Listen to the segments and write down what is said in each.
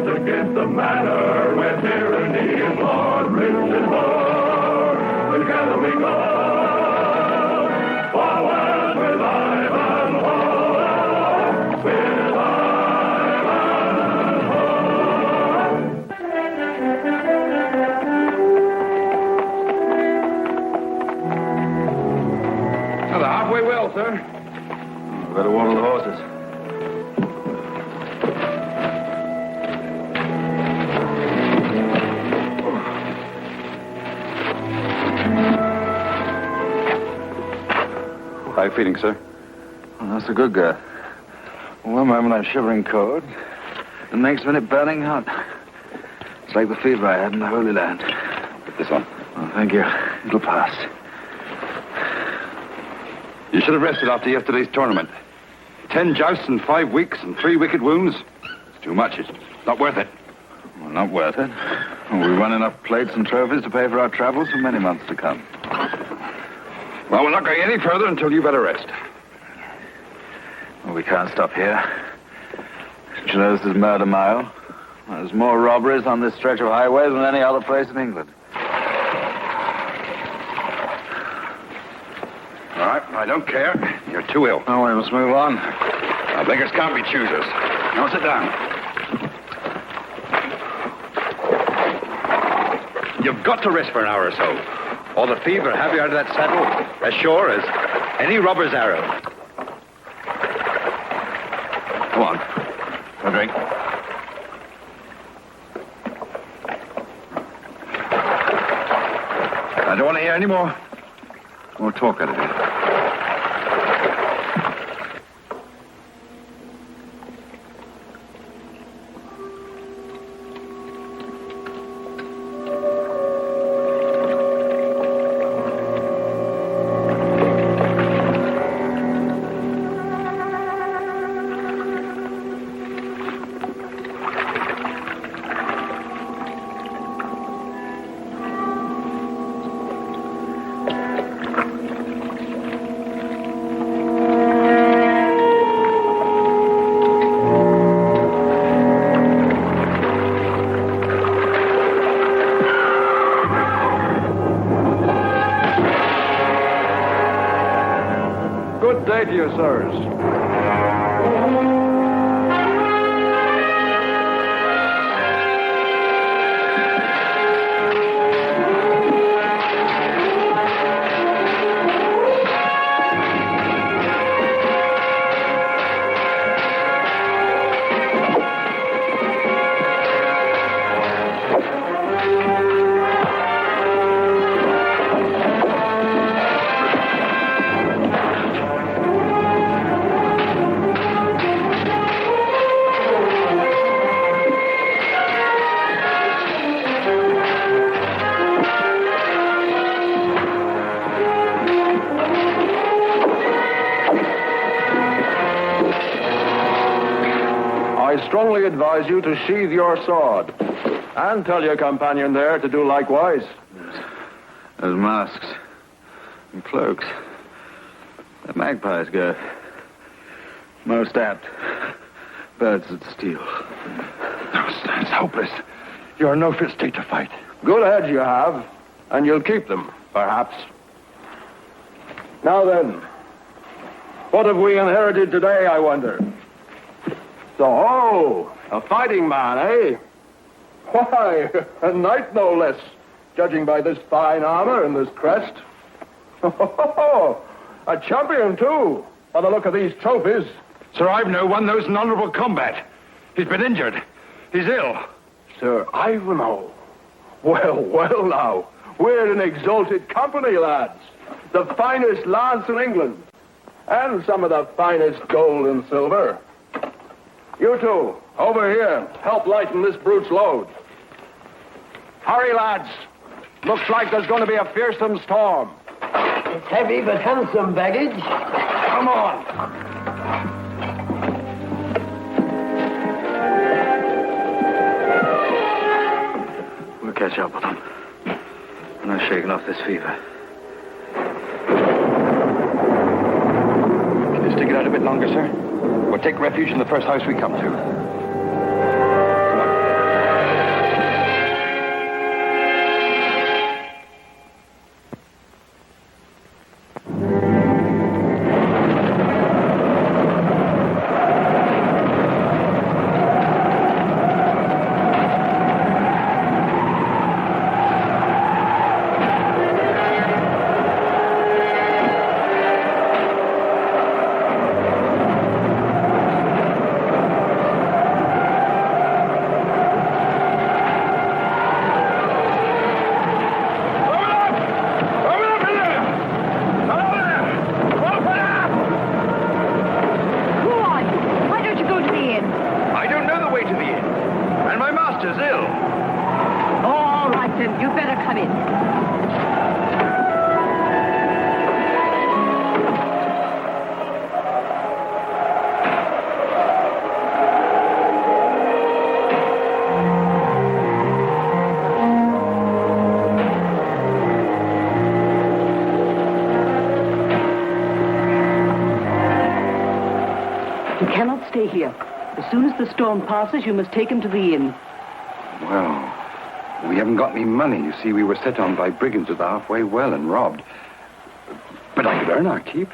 Against the manner where tyranny is Lord, rich and poor. Together we go, forward with Ivanhoe, with Ivanhoe. Now, they're halfway well, sir. Better water the horses. How are you feeling, sir? Well, that's a good guy. One moment I'm shivering cold, the next minute burning hot. It's like the fever I had in the Holy Land. Put this on. Oh, thank you. It'll pass. You should have rested after yesterday's tournament. 10 jousts in 5 weeks and 3 wicked wounds. It's too much. It's not worth it. Well, not worth it. We won enough plates and trophies to pay for our travels for many months to come. Well, we're not going any further until you've had a rest. Well, we can't stop here. You know, this is Murder Mile. There's more robberies on this stretch of highway than any other place in England. All right, I don't care. You're too ill. Oh, we must move on. Now, beggars can't be choosers. Now, sit down. You've got to rest for an hour or so. Or the fever will have you out of that saddle as sure as any robber's arrow. Go on. A drink. I don't want to hear any more talk out of it. Good day to you, sirs. I strongly advise you to sheathe your sword. And tell your companion there to do likewise. Those masks and cloaks. The magpies go. Most apt. Birds that steal. No, it's hopeless. You're in no fit state to fight. Good heads you have, and you'll keep them, perhaps. Now then, what have we inherited today, I wonder? So, a fighting man, eh? Why, a knight no less, judging by this fine armor and this crest. A champion, too, by the look of these trophies. Sir Ivanhoe won those in honorable combat. He's been injured. He's ill. Sir Ivanhoe. Well, well now. We're in exalted company, lads. The finest lance in England. And some of the finest gold and silver. You two, over here, help lighten this brute's load. Hurry, lads. Looks like there's going to be a fearsome storm. It's heavy but handsome baggage. Come on. We'll catch up with them. And I'm shaking off this fever. Can you stick it out a bit longer, sir? We'll take refuge in the first house we come to. You better come in. You cannot stay here. As soon as the storm passes, you must take him to the inn. Well, we haven't got any money. You see, we were set on by brigands at the halfway well and robbed. But I could earn our keep.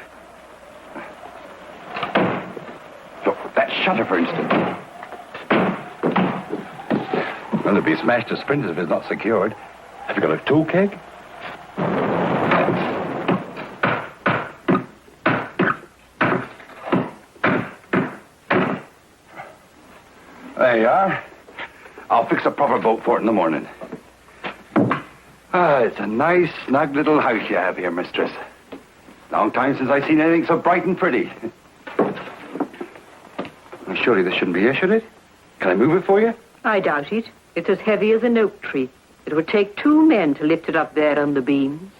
Look, that shutter, for instance. Well, it'll be smashed to splinters if it's not secured. Have you got a tool keg? There you are. I'll fix a proper boat for it in the morning. Ah, it's a nice, snug little house you have here, mistress. Long time since I've seen anything so bright and pretty. Well, surely this shouldn't be here, should it? Can I move it for you? I doubt it. It's as heavy as an oak tree. It would take 2 men to lift it up there on the beams.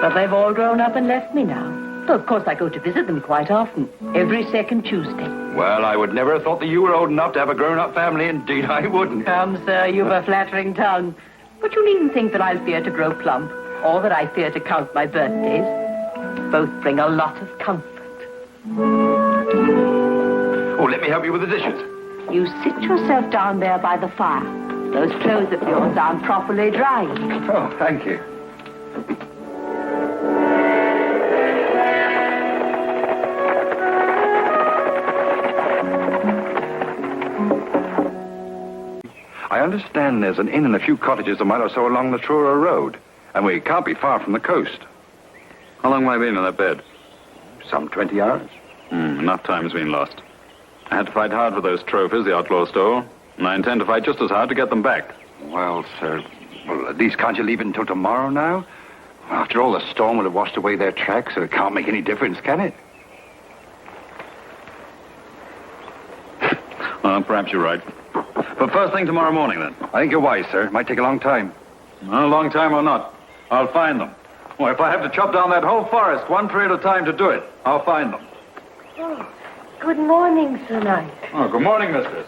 But they've all grown up and left me now. Though, of course, I go to visit them quite often, every second Tuesday. Well, I would never have thought that you were old enough to have a grown-up family. Indeed, I wouldn't. Come, sir, you've a flattering tongue. But you needn't think that I'll fear to grow plump, or that I fear to count my birthdays. Both bring a lot of comfort. Oh, let me help you with the dishes. You sit yourself down there by the fire. Those clothes of yours aren't properly dry. Oh, thank you. I understand there's an inn and a few cottages a mile or so along the Truro Road. And we can't be far from the coast. How long have I been in that bed? Some 20 hours. Enough time's been lost. I had to fight hard for those trophies the outlaw stole, and I intend to fight just as hard to get them back. Well, sir, at least can't you leave it until tomorrow now? After all, the storm will have washed away their tracks, so it can't make any difference, can it? Well, perhaps you're right. But first thing tomorrow morning, then. I think you're wise, sir. It might take a long time. A long time or not, I'll find them. Well, if I have to chop down that whole forest, one tree at a time to do it, I'll find them. Oh, good morning, Sir Knight. Oh, good morning, mistress.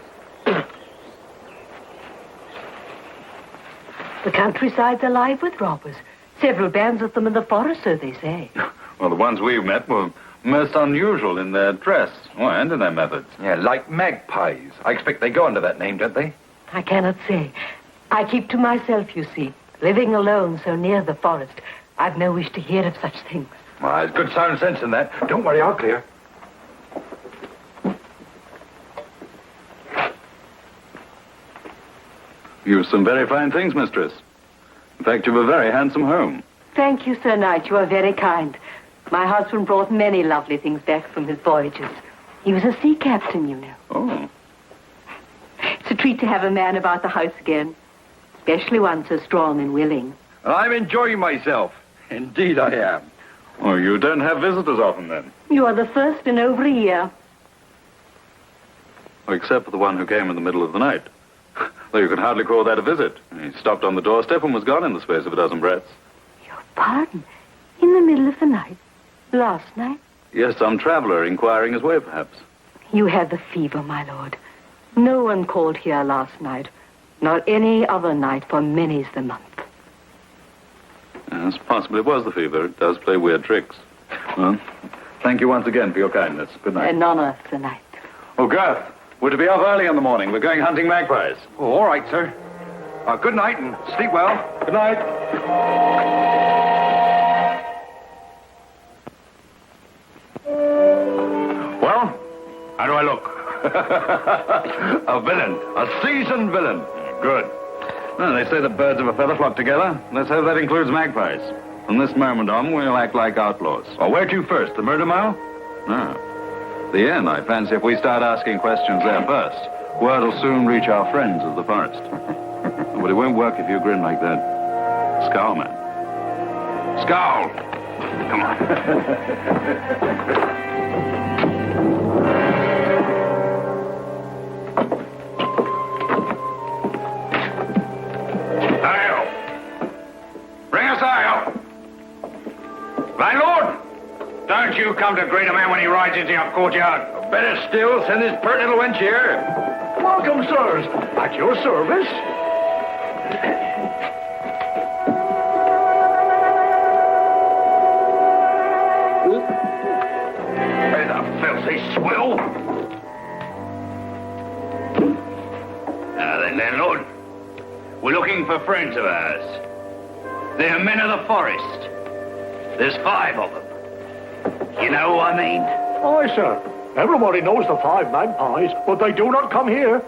The countryside's alive with robbers. Several bands of them in the forest, so they say. Well, the ones we've met were Most unusual in their dress, and in their methods. Yeah, like magpies. I expect they go under that name, don't they? I cannot say. I keep to myself, you see. Living alone so near the forest, I've no wish to hear of such things. Well, there's good sound sense in that. Don't worry, I'll clear. You've some very fine things, mistress. In fact, you've a very handsome home. Thank you, Sir Knight. You are very kind. My husband brought many lovely things back from his voyages. He was a sea captain, you know. Oh. It's a treat to have a man about the house again, especially one so strong and willing. I'm enjoying myself. Indeed I am. Oh, you don't have visitors often, then? You are the first in over a year. Except for the one who came in the middle of the night. Though you could hardly call that a visit. He stopped on the doorstep and was gone in the space of a dozen breaths. Your pardon? In the middle of the night? Last night? Yes, some traveler inquiring his way, perhaps. You had the fever, my lord. No one called here last night, nor any other night for many's the month. Yes, possibly it was the fever. It does play weird tricks. Well, thank you once again for your kindness. Good night. An honor, Sir Knight. Oh, Garth, we're to be off early in the morning. We're going hunting magpies. Oh, all right, sir. Good night and sleep well. Good night. Well, how do I look? A villain. A seasoned villain. Good. Well, they say the birds of a feather flock together. Let's hope that includes magpies. From this moment on, we'll act like outlaws. Well, where to first? The murder mile? No. The inn, I fancy if we start asking questions there first, word will soon reach our friends of the forest. But it won't work if you grin like that. Scowl, man. Scowl. Come on. Bring us ale. Landlord, don't you come to greet a man when he rides into your courtyard. Better still, send this pert little wench here. Welcome, sirs. At your service. Hey, the filthy swill. Now then, landlord, we're looking for friends of ours. They're men of the forest. There's 5 of them. You know who I mean? Aye, sir. Everybody knows the 5 magpies, but they do not come here.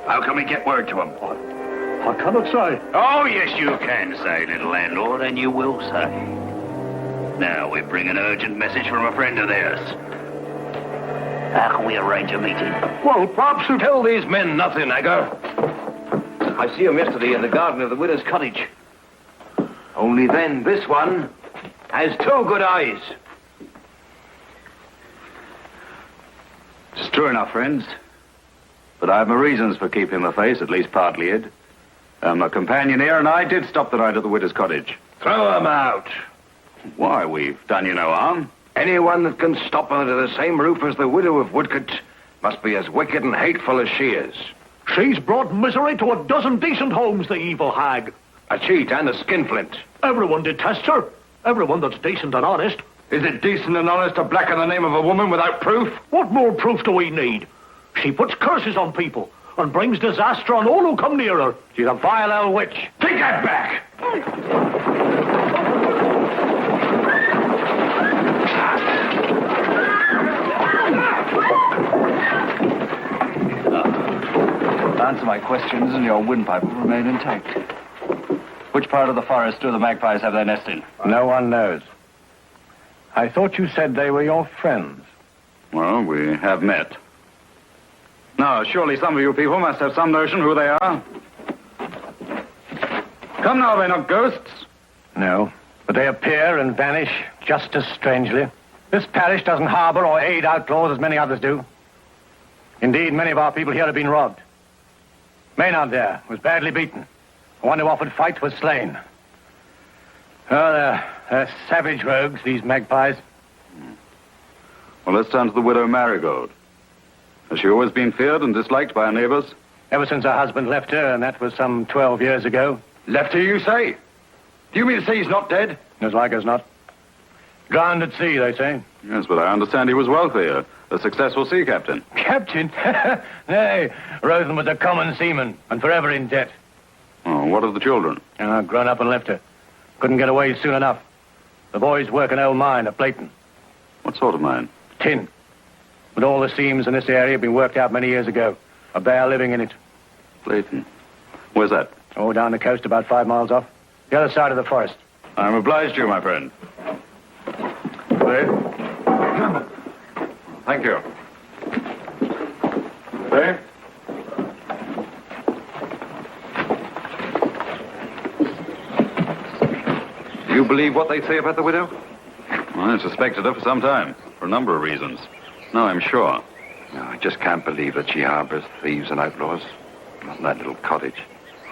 How can we get word to them? I cannot say. Oh, yes, you can say, little landlord, and you will say. Now, we bring an urgent message from a friend of theirs. How can we arrange a meeting? Well, perhaps you Tell these men nothing, Agger. I see him yesterday in the garden of the widow's cottage. Only then, this one has 2 good eyes. It's true enough, friends. But I have my reasons for keeping the face at least partly hid. My companion here and I did stop the night at the widow's cottage. Throw them out. Why, we've done you no harm. Anyone that can stop under the same roof as the widow of Woodcote must be as wicked and hateful as she is. She's brought misery to a dozen decent homes, the evil hag. A cheat and a skinflint. Everyone detests her. Everyone that's decent and honest. Is it decent and honest to blacken the name of a woman without proof? What more proof do we need? She puts curses on people and brings disaster on all who come near her. She's a vile old witch. Take that back! Answer my questions and your windpipe will remain intact. Which part of the forest do the magpies have their nest in? No one knows. I thought you said they were your friends. Well, we have met. Now, surely some of you people must have some notion who they are. Come now, they're not ghosts. No, but they appear and vanish just as strangely. This parish doesn't harbor or aid outlaws as many others do. Indeed, many of our people here have been robbed. Maynard there was badly beaten. The one who offered fight was slain. Oh, they're savage rogues, these magpies. Well, let's turn to the widow Marigold. Has she always been feared and disliked by her neighbors? Ever since her husband left her, and that was some 12 years ago. Left her, you say? Do you mean to say he's not dead? As like as not. Drowned at sea, they say. Yes, but I understand he was wealthy, a successful sea captain. Captain? Nay, Rosen was a common seaman and forever in debt. Oh, what of the children? Grown up and left her. Couldn't get away soon enough. The boys work an old mine at Blayton. What sort of mine? Tin. But all the seams in this area have been worked out many years ago. A bear living in it. Blayton. Where's that? Oh, down the coast, about 5 miles off. The other side of the forest. I'm obliged to you, my friend. Thank you. Hey? Do you believe what they say about the widow? Well, I suspected her for some time, for a number of reasons. Now I'm sure. No, I just can't believe that she harbors thieves and outlaws. Not in that little cottage.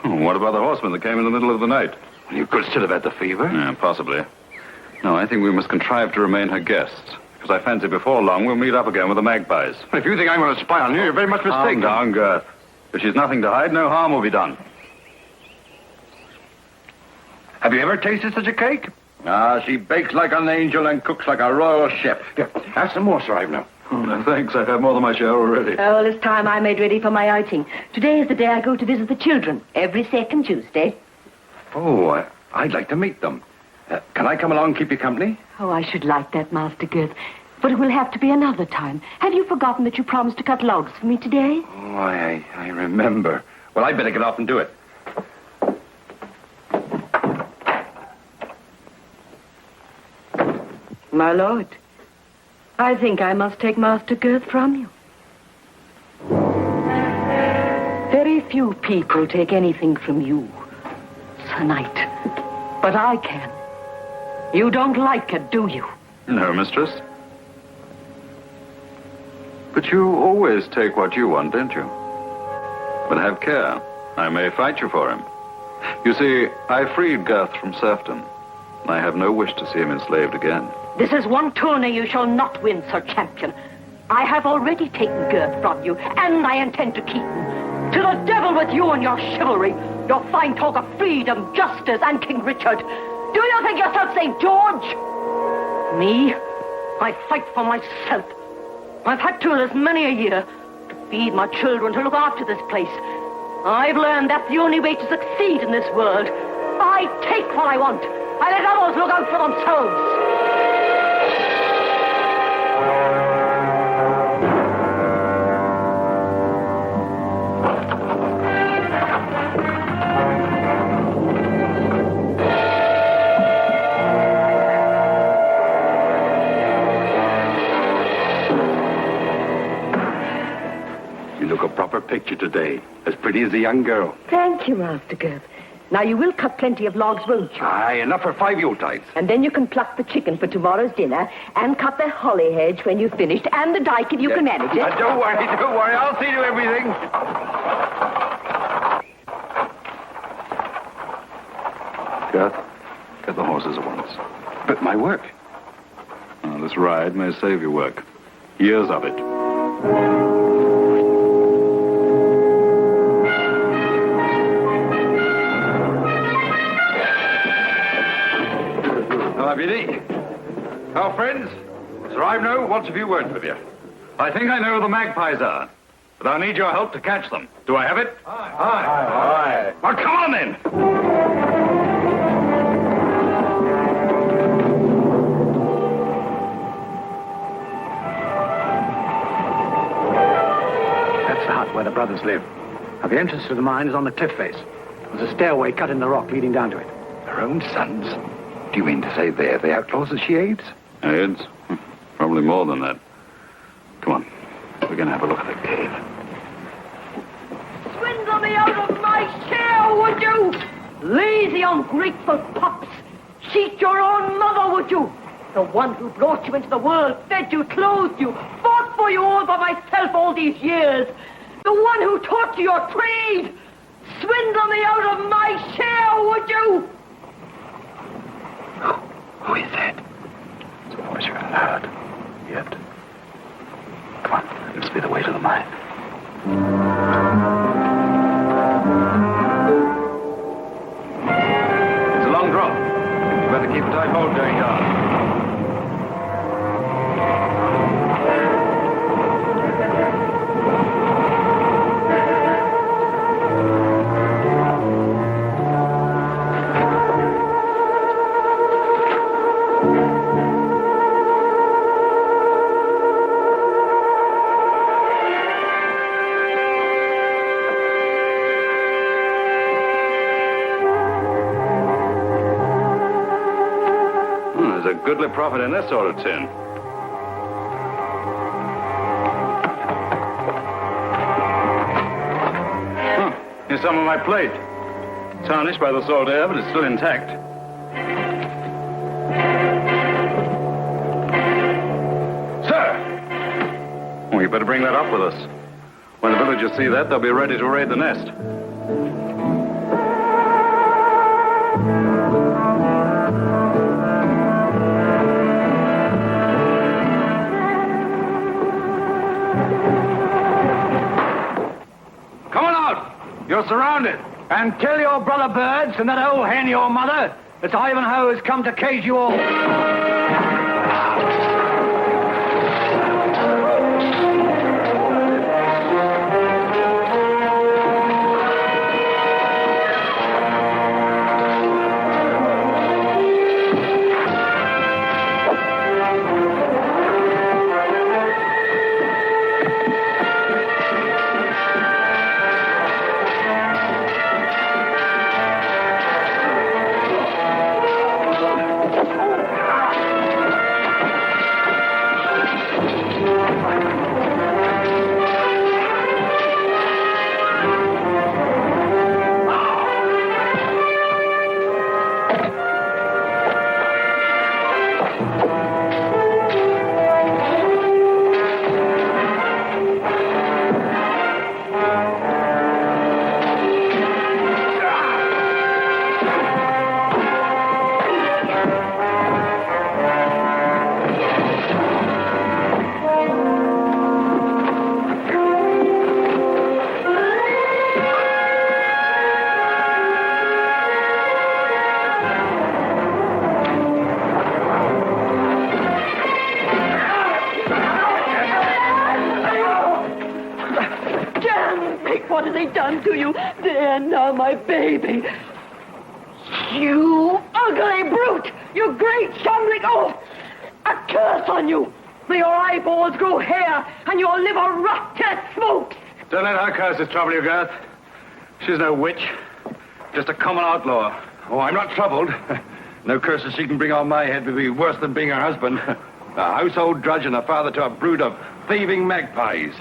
What about the horseman that came in the middle of the night? Well, you could still have had the fever. Yeah, possibly. No, I think we must contrive to remain her guests. Because I fancy before long we'll meet up again with the magpies. If you think I'm going to spy on you, you're very much mistaken. Calm down, Girth. If she's nothing to hide, no harm will be done. Have you ever tasted such a cake? She bakes like an angel and cooks like a royal chef. Here, have some more, Sir Ivanhoe. Oh, no, thanks. I've had more than my share already. Oh, well, it's time I made ready for my outing. Today is the day I go to visit the children. Every second Tuesday. Oh, I'd like to meet them. Can I come along and keep you company? Oh, I should like that, Master Girth. But it will have to be another time. Have you forgotten that you promised to cut logs for me today? Oh, I remember. Well, I'd better get off and do it. My lord, I think I must take Master Girth from you. Very few people take anything from you, Sir Knight. But I can. You don't like it, do you? No, mistress. But you always take what you want, don't you? But have care. I may fight you for him. You see, I freed Girth from serfdom. I have no wish to see him enslaved again. This is one tourney you shall not win, Sir Champion. I have already taken Girth from you, and I intend to keep him. To the devil with you and your chivalry, your fine talk of freedom, justice, and King Richard. Do you think yourself St. George? Me? I fight for myself. I've had to this many a year to feed my children, to look after this place. I've learned that's the only way to succeed in this world. I take what I want. I let others look out for themselves. You look a proper picture today. As pretty as a young girl. Thank you, Master Girth. Now, you will cut plenty of logs, won't you? Aye, enough for 5 Yuletides. And then you can pluck the chicken for tomorrow's dinner and cut the holly hedge when you've finished, and the dyke if you can manage it. Don't worry. I'll see to everything. Girth, get the horses at once. But my work. This ride may save you work. Years of it. Our friends, Sir Ivanhoe wants a few words with you. I think I know who the magpies are, but I'll need your help to catch them. Do I have it? Aye. Well, come on then. That's the hut where the brothers live. Now, the entrance to the mine is on the cliff face. There's a stairway cut in the rock leading down to it. Her own sons? Do you mean to say they're the outlaws that she aids? Aids? Probably more than that. Come on. We're going to have a look at the cave. Swindle me out of my share, would you? Lazy, ungrateful pups. Cheat your own mother, would you? The one who brought you into the world, fed you, clothed you, fought for you all by myself all these years. The one who taught you your trade. Swindle me out of my share, would you? Who is that? It's a voice you haven't heard yet. Come on. It must be the way to the mine. It's a long drop. You better keep a tight hold going down. There's a goodly profit in this sort of tin. Here's some of my plate. Tarnished by the salt air, but it's still intact. Sir! Well, you better bring that up with us. When the villagers see that, they'll be ready to raid the nest. Come on out! You're surrounded. And tell your brother birds and that old hen, your mother, that Ivanhoe has come to cage you all. What have they done to you? There, now, my baby. You ugly brute! You great shambling oaf! A curse on you! May your eyeballs grow hair and your liver rot till it smokes! Don't let her curses trouble you, Garth. She's no witch. Just a common outlaw. Oh, I'm not troubled. No curses she can bring on my head would be worse than being her husband. A household drudge and a father to a brood of thieving magpies.